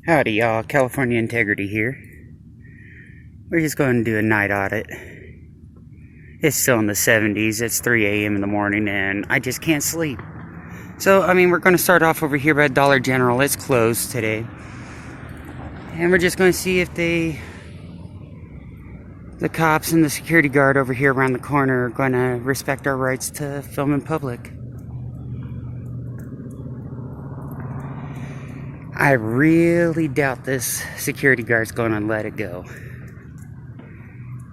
Howdy y'all, California Integrity here. We're just going to do a night audit. It's still in the 70s, it's 3 a.m. in the morning and I just can't sleep. So, we're going to start off over here by Dollar General. It's closed today. And we're just going to see if the cops and the security guard over here around the corner are going to respect our rights to film in public. I really doubt this security guard's going to let it go.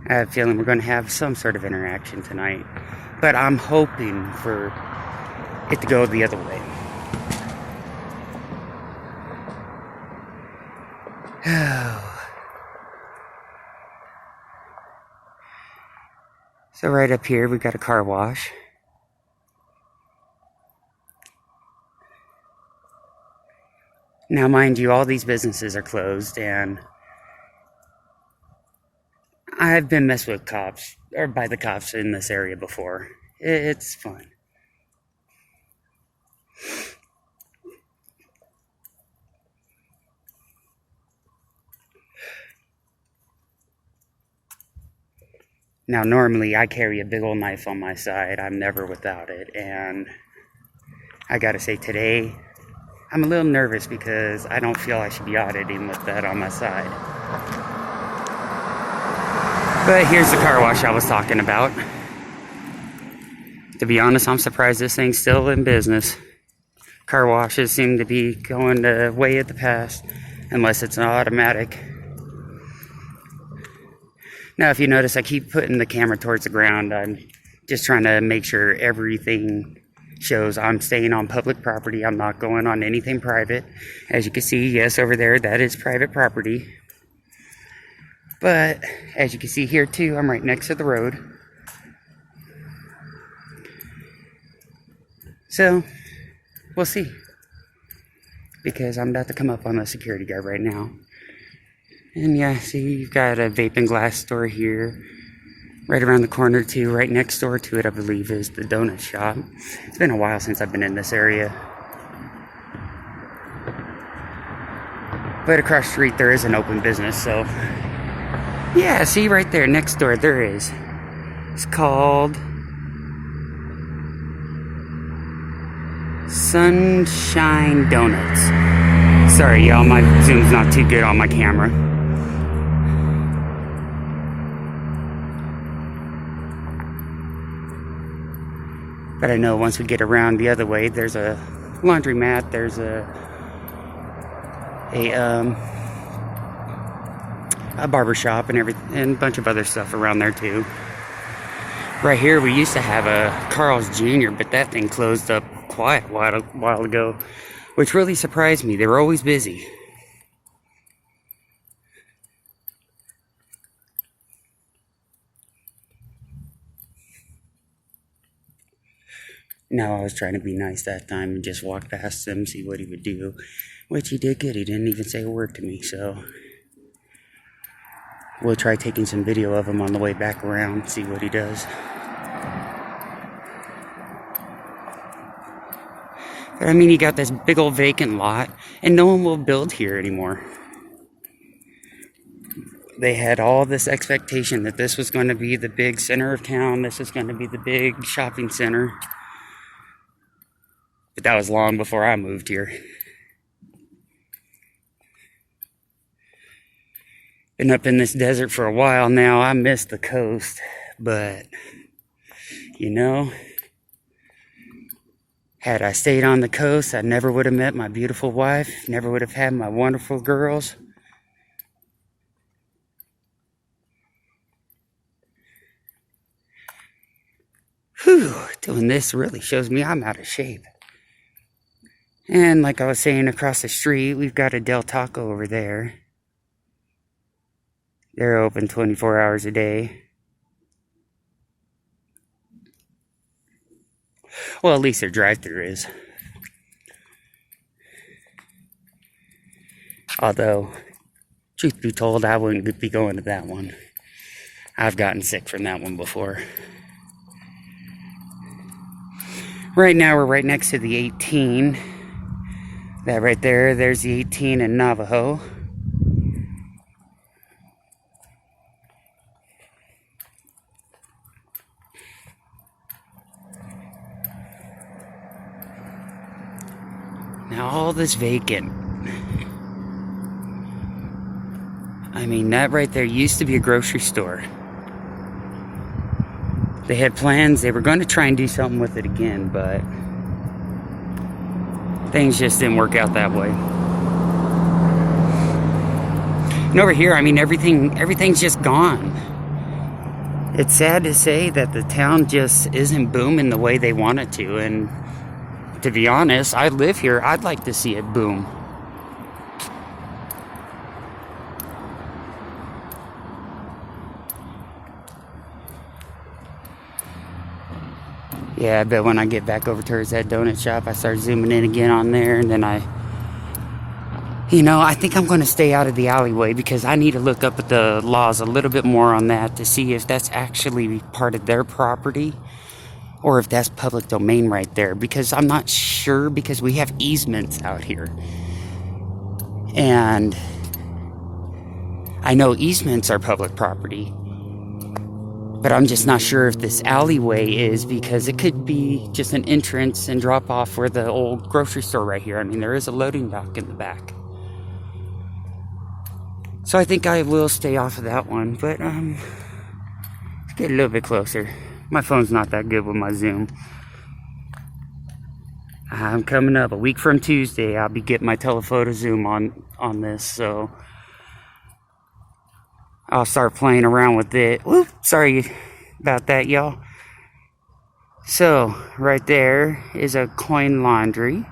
I have a feeling we're going to have some sort of interaction tonight. But I'm hoping for it to go the other way. So right up here, we've got a car wash. Now, mind you, all these businesses are closed, and I've been messed with cops, or by the cops in this area before. It's fun. Now, normally I carry a big old knife on my side. I'm never without it, and I gotta say today, I'm a little nervous because I don't feel I should be auditing with that on my side. But here's the car wash I was talking about. To be honest, I'm surprised this thing's still in business. Car washes seem to be going way of the past, unless it's an automatic. Now, if you notice, I keep putting the camera towards the ground. I'm just trying to make sure everything shows I'm staying on public property. I'm not going on anything private. As you can see, yes, over there, that is private property. But as you can see here too, I'm right next to the road. So we'll see, because I'm about to come up on the security guard right now. And yeah, see, you've got a vaping glass store here. Right around the corner too, right next door to it, I believe, is the donut shop. It's been a while since I've been in this area. But across the street there is an open business, so yeah, see right there, next door, there is. It's called Sunshine Donuts. Sorry y'all, my zoom's not too good on my camera. But I know once we get around the other way, there's a laundromat, there's a barber shop and everything, and a bunch of other stuff around there too. Right here, we used to have a Carl's Jr., but that thing closed up quite a while ago, which really surprised me. They were always busy. Now, I was trying to be nice that time and just walk past him, see what he would do, which he did good. He didn't even say a word to me, so we'll try taking some video of him on the way back around, see what he does. But you got this big old vacant lot, and no one will build here anymore. They had all this expectation that this was going to be the big center of town, this is going to be the big shopping center. But that was long before I moved here. Been up in this desert for a while now. I miss the coast, but had I stayed on the coast, I never would have met my beautiful wife, never would have had my wonderful girls. Whew, doing this really shows me I'm out of shape. And like I was saying, across the street, we've got a Del Taco over there. They're open 24 hours a day. Well, at least their drive-thru is. Although, truth be told, I wouldn't be going to that one. I've gotten sick from that one before. Right now, we're right next to the 18. That right there, there's the 18 in Navajo. Now all this vacant. I mean, that right there used to be a grocery store. They had plans, they were going to try and do something with it again, but things just didn't work out that way. And over here, I mean, everything's just gone. It's sad to say that the town just isn't booming the way they want it to, and to be honest, I live here, I'd like to see it boom. Yeah, I bet when I get back over towards that donut shop, I start zooming in again on there, and then I think I'm going to stay out of the alleyway because I need to look up at the laws a little bit more on that to see if that's actually part of their property or if that's public domain right there, because I'm not sure, because we have easements out here. And I know easements are public property, but I'm just not sure if this alleyway is, because it could be just an entrance and drop off for the old grocery store right here. I mean, there is a loading dock in the back. So I think I will stay off of that one, but let's get a little bit closer. My phone's not that good with my zoom. I'm coming up a week from Tuesday. I'll be getting my telephoto zoom on this, so I'll start playing around with it. Whoop, sorry about that, y'all. So, right there is a coin laundry.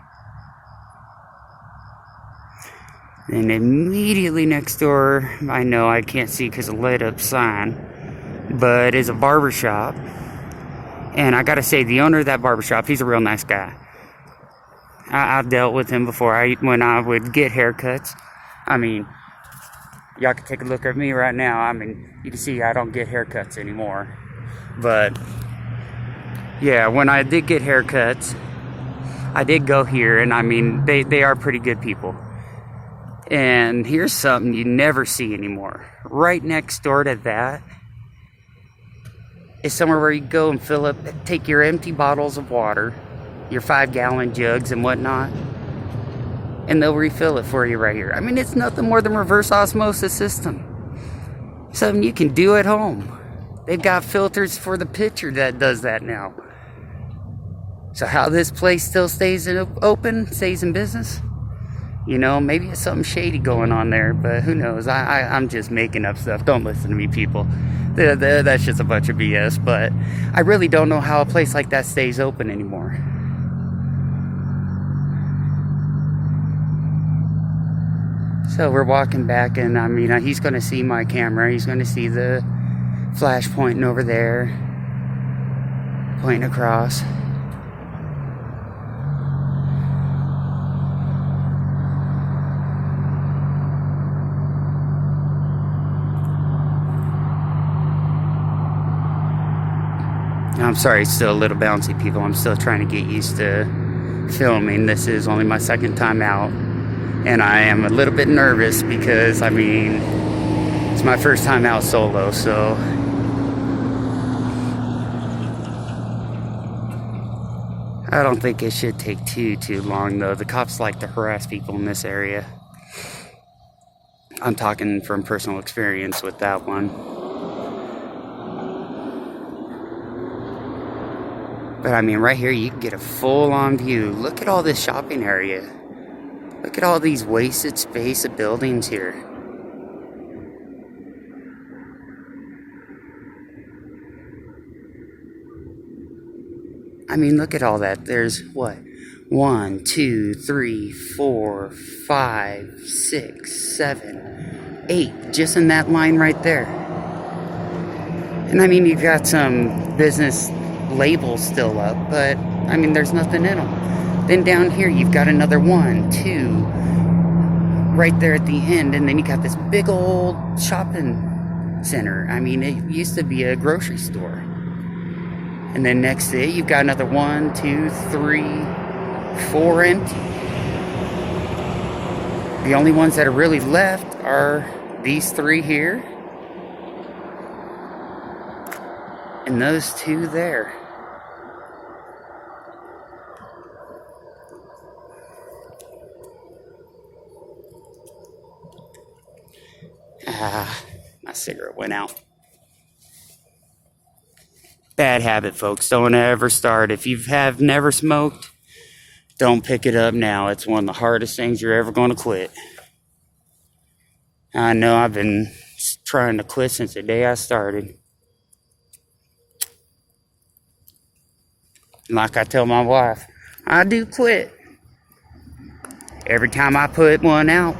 And immediately next door, I know I can't see because of lit up sign, but is a barber shop. And I gotta say, the owner of that barber shop, he's a real nice guy. I've dealt with him before when I would get haircuts. I mean, y'all can take a look at me right now. I mean, you can see I don't get haircuts anymore. But, yeah, when I did get haircuts, I did go here, and I mean, they are pretty good people. And here's something you never see anymore. Right next door to that is somewhere where you go and take your empty bottles of water, your 5-gallon jugs and whatnot, and they'll refill it for you right here. I mean, it's nothing more than reverse osmosis system. Something you can do at home. They've got filters for the pitcher that does that now. So how this place still stays open, stays in business? Maybe it's something shady going on there, but who knows? I'm just making up stuff. Don't listen to me, people. That's just a bunch of BS, but I really don't know how a place like that stays open anymore. So we're walking back, and I mean, he's going to see my camera. He's going to see the flash pointing over there, pointing across. I'm sorry, it's still a little bouncy, people. I'm still trying to get used to filming. This is only my second time out, and I am a little bit nervous because, I mean, it's my first time out solo, so I don't think it should take too long, though. The cops like to harass people in this area. I'm talking from personal experience with that one. But I mean, right here, you can get a full-on view. Look at all this shopping area. Look at all these wasted space of buildings here. I mean, look at all that. There's what? 1, 2, 3, 4, 5, 6, 7, 8. Just in that line right there. And I mean, you've got some business labels still up, but I mean, there's nothing in them. Then down here, you've got another 1, 2, right there at the end, and then you got this big old shopping center. I mean, it used to be a grocery store. And then next to it, you've got another 1, 2, 3, 4 empty. The only ones that are really left are these three here and those two there. My cigarette went out. Bad habit, folks. Don't ever start. If you have never smoked, don't pick it up now. It's one of the hardest things you're ever going to quit. I know I've been trying to quit since the day I started. Like I tell my wife, I do quit every time I put one out.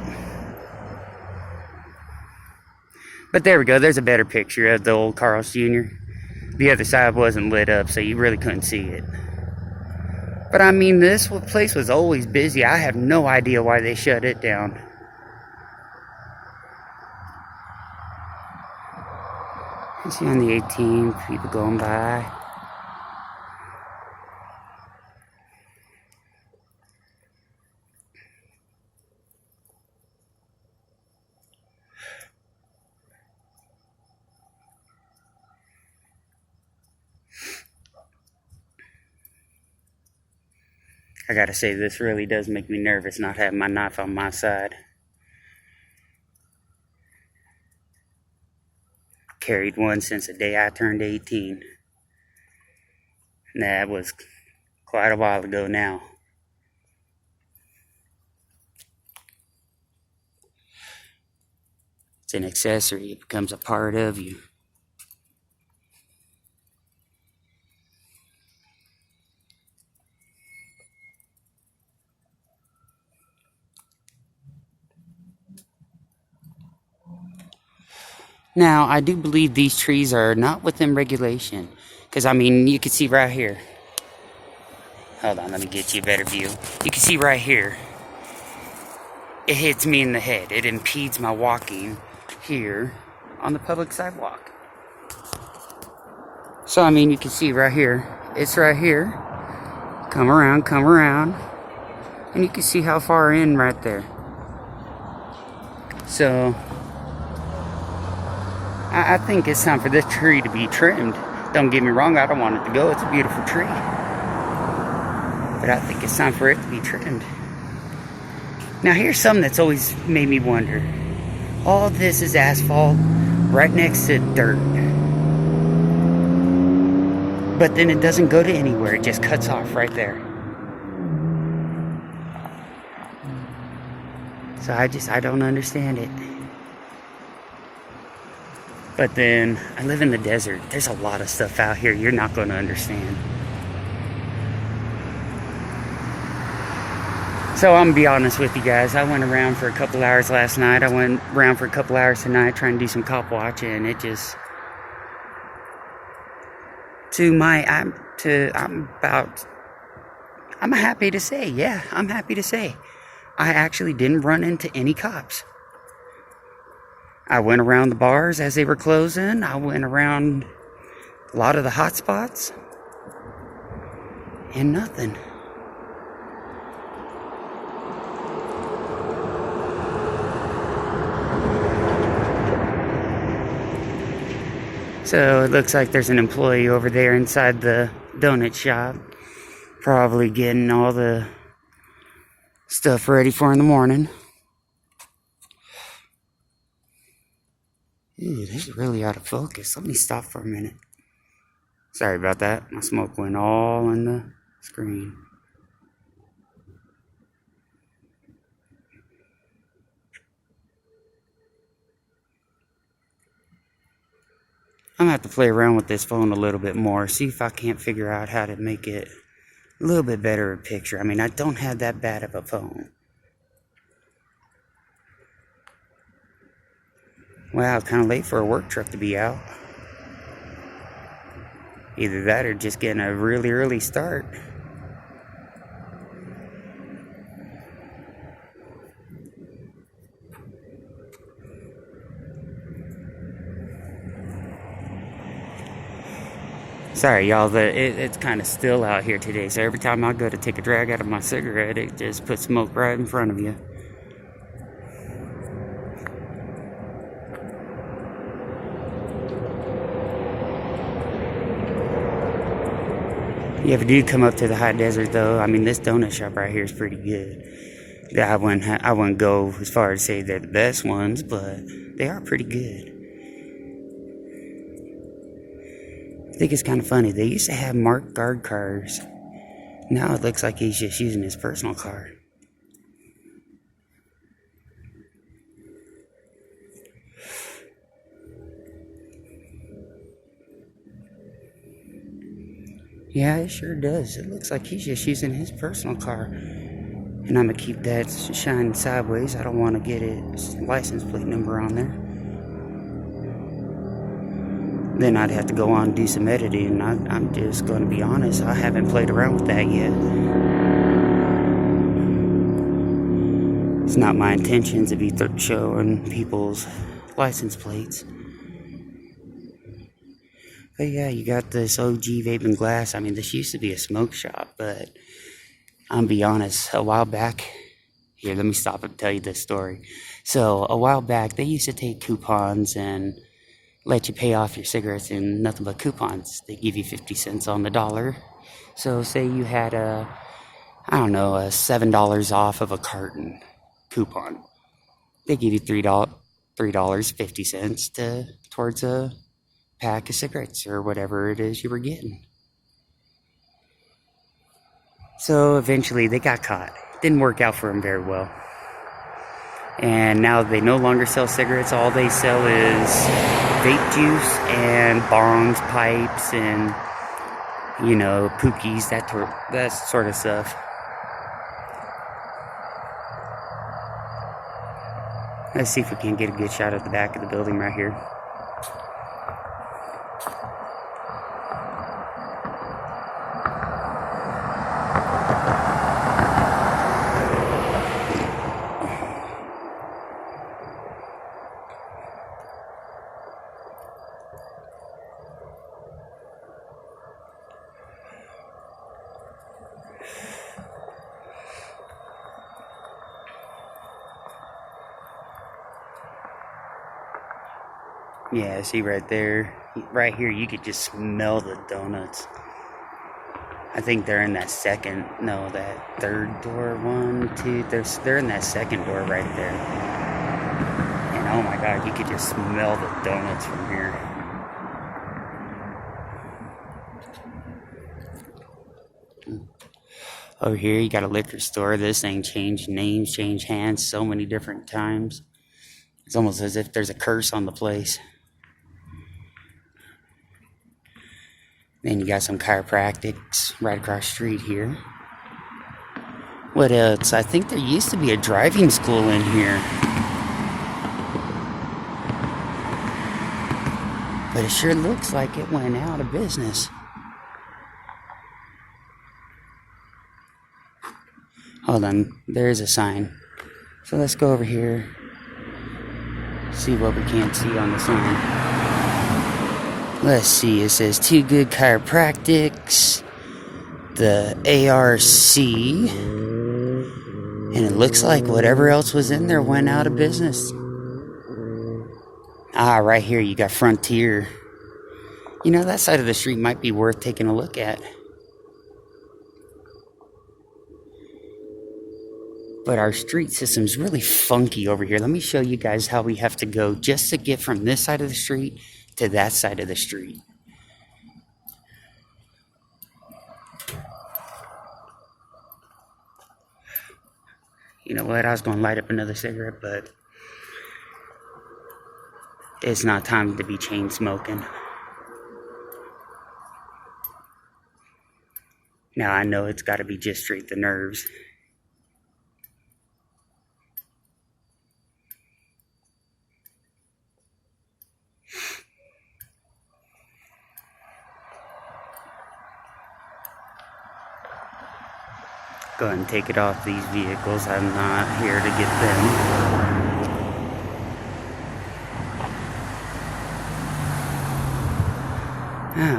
But there we go. There's a better picture of the old Carl's Jr. The other side wasn't lit up, so you really couldn't see it. But I mean, this place was always busy. I have no idea why they shut it down. You see on the 18th, people going by. I gotta say, this really does make me nervous not having my knife on my side. Carried one since the day I turned 18. And that was quite a while ago now. It's an accessory. It becomes a part of you. Now, I do believe these trees are not within regulation. Because, I mean, you can see right here. Hold on, let me get you a better view. You can see right here. It hits me in the head. It impedes my walking here on the public sidewalk. So, I mean, you can see right here. It's right here. Come around. And you can see how far in right there. So I think it's time for this tree to be trimmed. Don't get me wrong, I don't want it to go. It's a beautiful tree. But I think it's time for it to be trimmed. Now here's something that's always made me wonder. All this is asphalt right next to dirt. But then it doesn't go to anywhere. It just cuts off right there. So I don't understand it. But then, I live in the desert. There's a lot of stuff out here you're not going to understand. So I'm going to be honest with you guys. I went around for a couple hours last night. I went around for a couple hours tonight trying to do some cop watch. And it just... I'm happy to say, I actually didn't run into any cops. I went around the bars as they were closing. I went around a lot of the hot spots. And nothing. So it looks like there's an employee over there inside the donut shop. Probably getting all the stuff ready for in the morning. Ooh, this is really out of focus. Let me stop for a minute. Sorry about that. My smoke went all in the screen. I'm going to have to play around with this phone a little bit more. See if I can't figure out how to make it a little bit better of a picture. I mean, I don't have that bad of a phone. Wow, it's kind of late for a work truck to be out. Either that or just getting a really early start. Sorry, y'all, it's kind of still out here today, so every time I go to take a drag out of my cigarette, it just puts smoke right in front of you. You ever do come up to the high desert, though, I mean, this donut shop right here is pretty good. I wouldn't go as far as say they're the best ones, but they are pretty good. I think it's kind of funny. They used to have marked guard cars. Now it looks like he's just using his personal car. Yeah, it sure does. It looks like he's just using his personal car. And I'm going to keep that shining sideways. I don't want to get his license plate number on there. Then I'd have to go on and do some editing. I'm just going to be honest, I haven't played around with that yet. It's not my intention to be showing people's license plates. But yeah, you got this OG vaping glass. I mean, this used to be a smoke shop, but I'm be honest, a while back, here, let me stop and tell you this story. So, a while back, they used to take coupons and let you pay off your cigarettes in nothing but coupons. They give you 50 cents on the dollar. So, say you had a $7 off of a carton coupon. They give you $3.50 towards a pack of cigarettes or whatever it is you were getting. So eventually they got caught. Didn't work out for them very well. And now they no longer sell cigarettes. All they sell is vape juice and bongs, pipes, and, pookies, that sort of stuff. Let's see if we can get a good shot at the back of the building right here. Yeah, see right there, right here, you could just smell the donuts. I think they're in that that third door, they're in that second door right there. And oh my God, you could just smell the donuts from here. Over here, you got a liquor store. This thing changed names, changed hands so many different times. It's almost as if there's a curse on the place. Then you got some chiropractics right across the street here. What else? I think there used to be a driving school in here. But it sure looks like it went out of business. Hold on, there's a sign. So let's go over here. See what we can't see on the sign. Let's see, it says Too Good Chiropractics, the ARC, and it looks like whatever else was in there went out of business. Right here you got Frontier. That side of the street might be worth taking a look at. But our street system's really funky over here. Let me show you guys how we have to go just to get from this side of the street to that side of the street. You know what? I was going to light up another cigarette, but it's not time to be chain smoking. Now I know it's got to be just straight the nerves. Go ahead and take it off these vehicles. I'm not here to get them.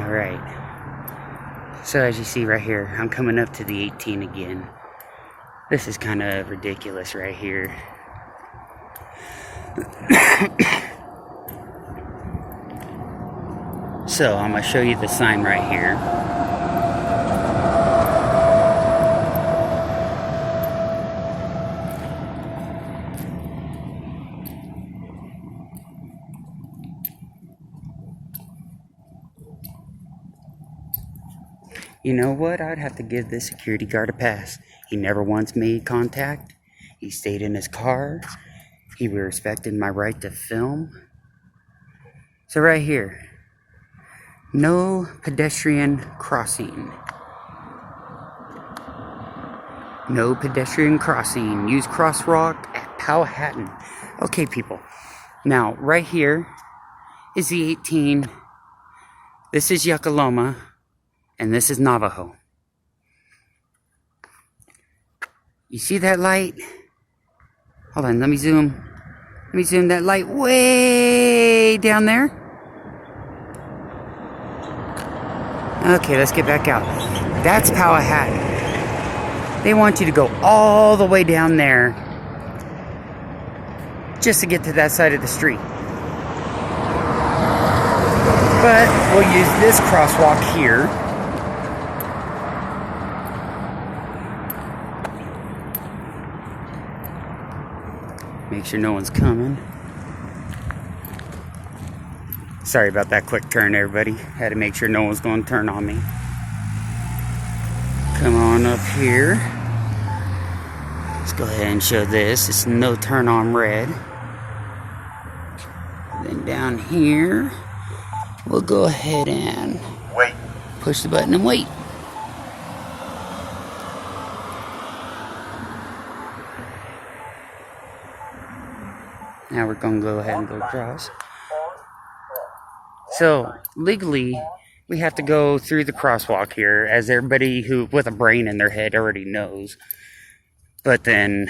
Alright. So as you see right here, I'm coming up to the 18 again. This is kind of ridiculous right here. So I'm going to show you the sign right here. You know what? I'd have to give this security guard a pass. He never once made contact. He stayed in his car. He respected my right to film. So right here, no pedestrian crossing. No pedestrian crossing. Use crosswalk at Powhatan. Okay, people. Now, right here is the 18. This is Yuckaloma. And this is Navajo. You see that light? Hold on, let me zoom. Let me zoom that light way down there. Okay, let's get back out. That's Powhatan. They want you to go all the way down there just to get to that side of the street. But we'll use this crosswalk here. Make sure no one's coming. Sorry about that quick turn, everybody. Had to make sure no one's going to turn on me. Come on up here. Let's go ahead and show this. It's no turn on red. Then down here, we'll go ahead and wait. Push the button and wait. Now we're going to go ahead and go across. So, legally, we have to go through the crosswalk here, as everybody who with a brain in their head already knows. But then,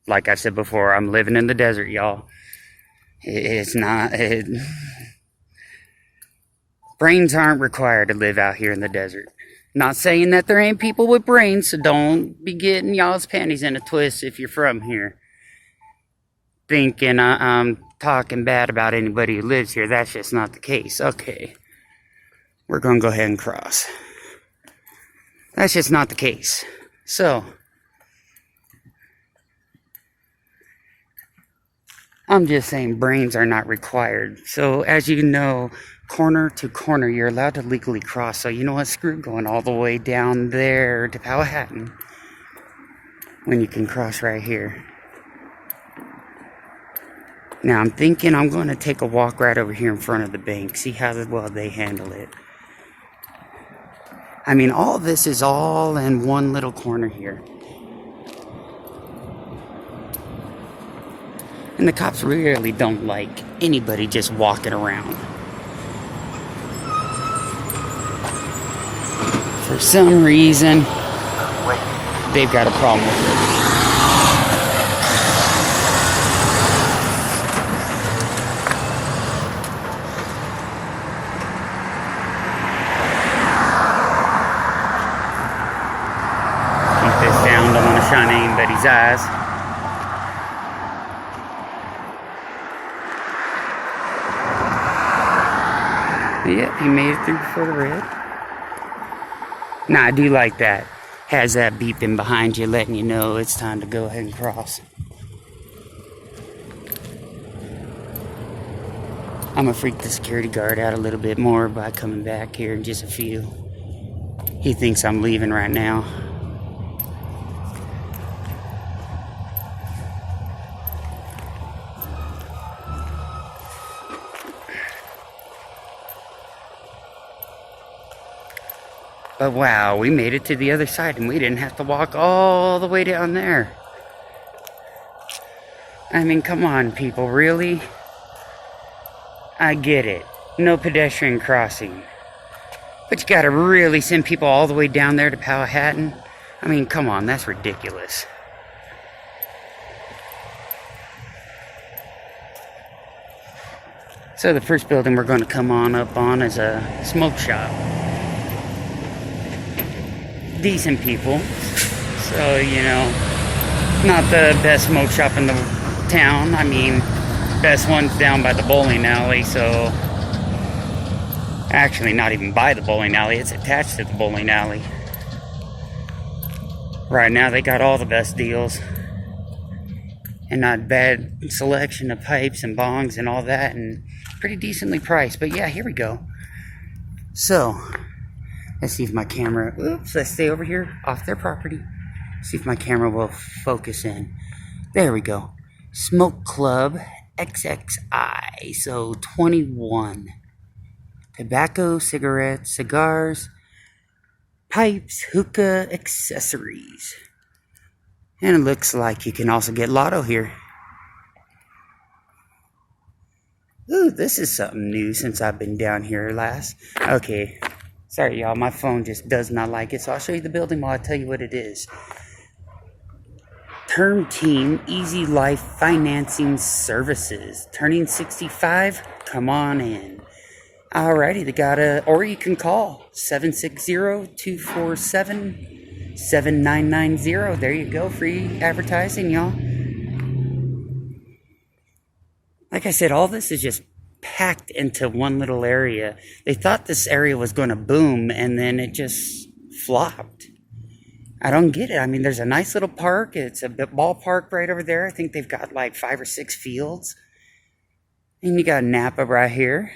like I said before, I'm living in the desert, y'all. Brains aren't required to live out here in the desert. Not saying that there ain't people with brains, so don't be getting y'all's panties in a twist if you're from here. Thinking I'm talking bad about anybody who lives here. That's just not the case. Okay. We're going to go ahead and cross. That's just not the case. So, I'm just saying brains are not required. So, as you know, corner to corner, you're allowed to legally cross. So, you know what? Screw going all the way down there to Powhatan when you can cross right here. Now, I'm thinking I'm going to take a walk right over here in front of the bank. See how well they handle it. I mean, all this is all in one little corner here. And the cops really don't like anybody just walking around. For some reason, they've got a problem with it. Shine anybody's eyes. Yep, he made it through before the red. Nah, I do like that. Has that beeping behind you letting you know it's time to go ahead and cross. I'm gonna freak the security guard out a little bit more by coming back here in just a few. He thinks I'm leaving right now. But wow, we made it to the other side and we didn't have to walk all the way down there. I mean, come on, people, really? I get it. No pedestrian crossing. But you gotta really send people all the way down there to Powhatan? I mean, come on, that's ridiculous. So the first building we're going to come on up on is a smoke shop. Decent people. So, you know, not the best smoke shop in the town. I mean, best one's down by the bowling alley, so actually not even by the bowling alley, it's attached to the bowling alley. Right now they got all the best deals and not bad selection of pipes and bongs and all that, and pretty decently priced. But yeah, here we go. So Let's see if my camera, oops, let's stay over here off their property. See if my camera will focus in. There we go. Smoke Club XXI, so 21. Tobacco, cigarettes, cigars, pipes, hookah, accessories. And it looks like you can also get lotto here. Ooh, this is something new since I've been down here last. Okay, sorry y'all, my phone just does not like it, so I'll show you the building while I tell you what it is. Term Team Easy Life Financing Services. Turning 65? Come on in. Alrighty, they got or you can call 760-247-7990. There you go, free advertising, y'all. Like I said, all this is just packed into one little area. They thought this area was going to boom, and then it just flopped. I don't get it. I mean, there's a nice little park. It's a ballpark right over there. I think they've got like 5 or 6 fields. And you got Napa right here.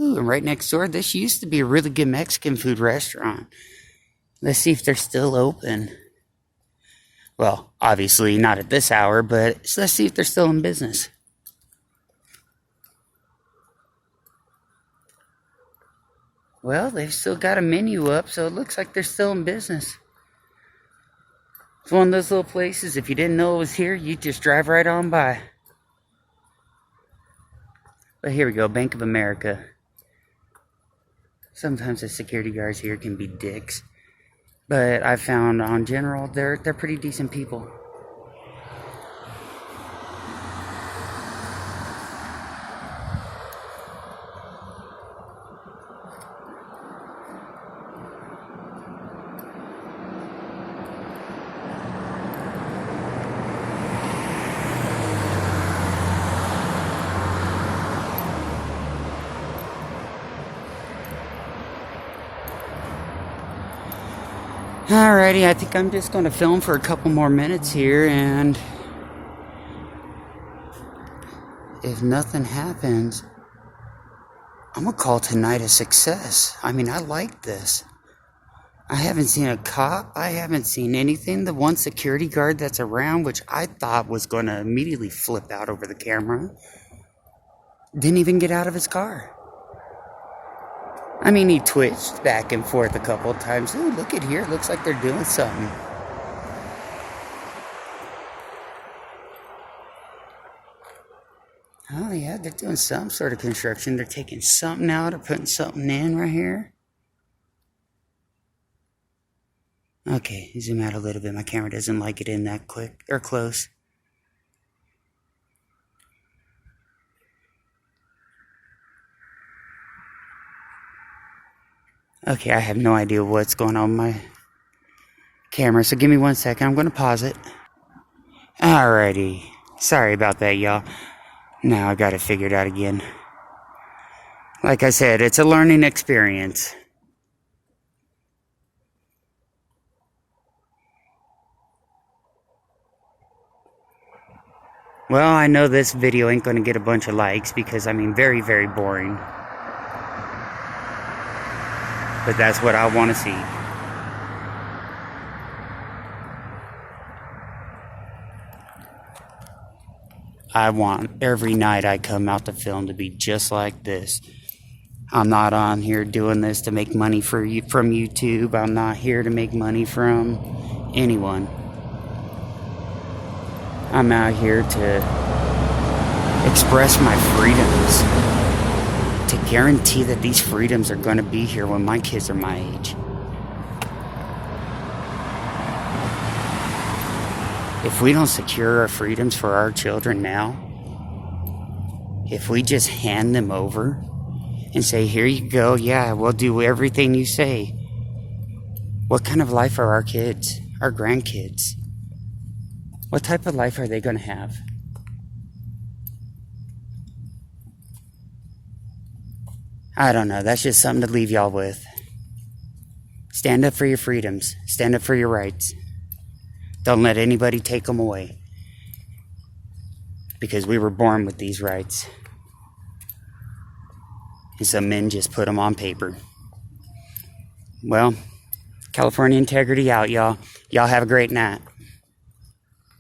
Ooh, and right next door, this used to be a really good Mexican food restaurant. Let's see if they're still open. Well, obviously not at this hour, but let's see if they're still in business. Well, they've still got a menu up, so it looks like they're still in business. It's one of those little places, if you didn't know it was here, you just drive right on by. But here we go, Bank of America. Sometimes the security guards here can be dicks. But I found, on general, they're pretty decent people. Alrighty, I think I'm just going to film for a couple more minutes here, and if nothing happens, I'm going to call tonight a success. I mean, I like this. I haven't seen a cop. I haven't seen anything. The one security guard that's around, which I thought was going to immediately flip out over the camera, didn't even get out of his car. I mean, he twitched back and forth a couple of times. Ooh, look at here. Looks like they're doing something. Oh, yeah, they're doing some sort of construction. They're taking something out or putting something in right here. Okay, zoom out a little bit. My camera doesn't like it in that quick or close. Okay, I have no idea what's going on with my camera, so give me 1 second. I'm going to pause it. Alrighty. Sorry about that, y'all. Now I got it figured out again. Like I said, it's a learning experience. Well, I know this video ain't going to get a bunch of likes because, I mean, very, very boring. But that's what I want to see. I want every night I come out to film to be just like this. I'm not on here doing this to make money from YouTube. I'm not here to make money from anyone. I'm out here to express my freedoms. To guarantee that these freedoms are going to be here when my kids are my age. If we don't secure our freedoms for our children now, if we just hand them over and say, here you go, yeah, we'll do everything you say, what kind of life are our kids, our grandkids? What type of life are they going to have? I don't know. That's just something to leave y'all with. Stand up for your freedoms. Stand up for your rights. Don't let anybody take them away. because we were born with these rights. And some men just put them on paper. Well, California integrity out, y'all. Y'all have a great night.